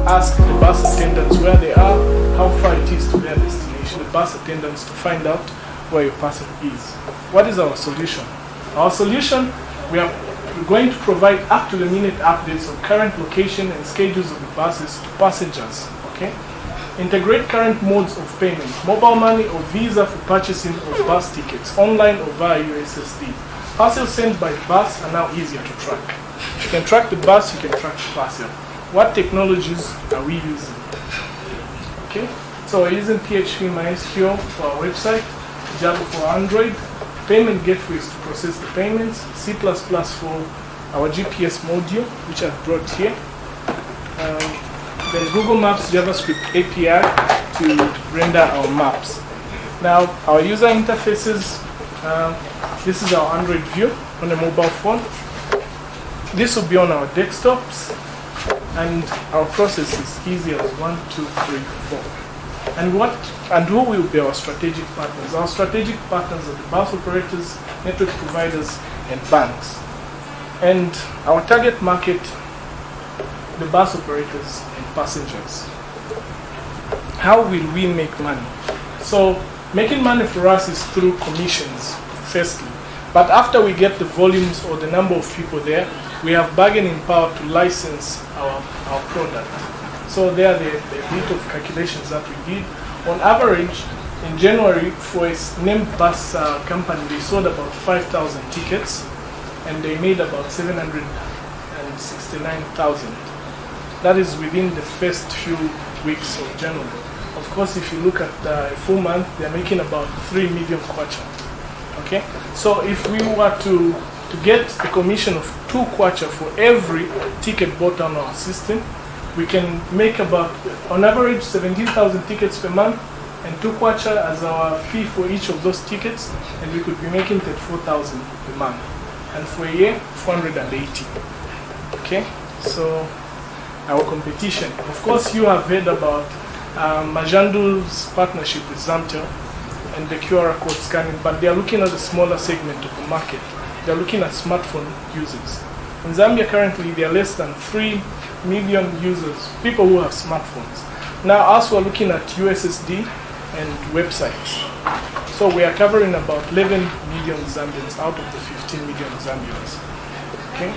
Ask the bus attendants where they are, how far it is to their destination, the bus attendants to find out where your person is. What is our solution? Our solution, we're going to provide up-to-the-minute updates of current location and schedules of the buses to passengers. Okay? Integrate current modes of payment, mobile money or Visa for purchasing of bus tickets, online or via USSD. Parcels sent by bus are now easier to track. If you can track the bus, you can track the parcel. What technologies are we using? Okay, so we're using PHP MySQL for our website, Java for Android, payment gateways to process the payments, C++ for our GPS module, which I've brought here. There's Google Maps JavaScript API to render our maps. Now, our user interfaces, this is our Android view on a mobile phone. This will be on our desktops. And our process is easy as 1, 2, 3, 4. And who will be our strategic partners? Our strategic partners are the bus operators, network providers, and banks. And our target market, the bus operators and passengers. How will we make money? So making money for us is through commissions, firstly. But after we get the volumes or the number of people there, we have bargaining power to license our product. So there are the bit of calculations that we did. On average, in January, for a named bus company, they sold about 5,000 tickets, and they made about 769,000. That is within the first few weeks of January. Of course, if you look at a full month, they're making about 3 million kwacha. Okay, so if we were to get a commission of 2 kwacha for every ticket bought on our system, we can make about, on average, 17,000 tickets per month, and 2 kwacha as our fee for each of those tickets, and we could be making 34,000 per month. And for a year, 480. Okay, so our competition. Of course, you have heard about Majandu's partnership with Zambia and the QR code scanning, but they are looking at a smaller segment of the market. They are looking at smartphone users. In Zambia currently, there are less than 3 million users, people who have smartphones. Now, us, we're looking at USSD and websites. So we are covering about 11 million Zambians out of the 15 million Zambians. Okay.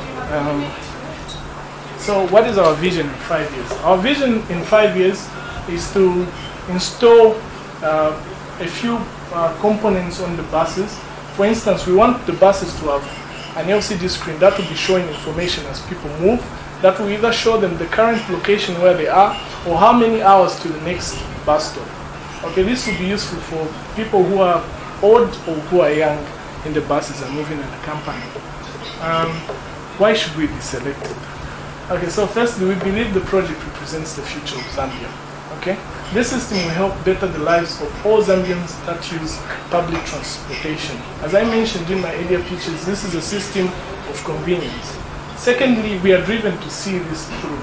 So what is our vision in 5 years? Our vision in 5 years is to install a few components on the buses. For instance, we want the buses to have an LCD screen that will be showing information as people move. That will either show them the current location where they are or how many hours to the next bus stop. Okay, this will be useful for people who are old or who are young in the buses and moving in the company. Why should we be selected? Okay, so firstly, we believe the project represents the future of Zambia. Okay, this system will help better the lives of all Zambians that use public transportation. As I mentioned in my earlier pitches, this is a system of convenience. Secondly, we are driven to see this through.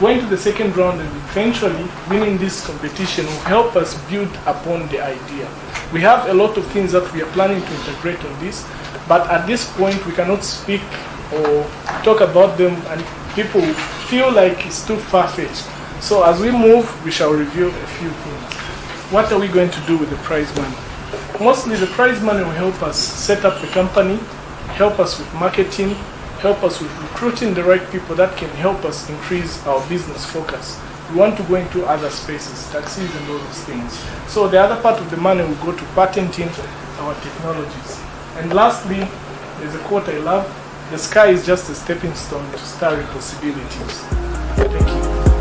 Going to the second round and eventually winning this competition will help us build upon the idea. We have a lot of things that we are planning to integrate on this, but at this point we cannot speak or talk about them, and people feel like it's too far-fetched. So as we move, we shall reveal a few things. What are we going to do with the prize money? Mostly the prize money will help us set up the company, help us with marketing, help us with recruiting the right people that can help us increase our business focus. We want to go into other spaces, taxis and all those things. So the other part of the money will go to patenting our technologies. And lastly, there's a quote I love: the sky is just a stepping stone to starry possibilities. Thank you.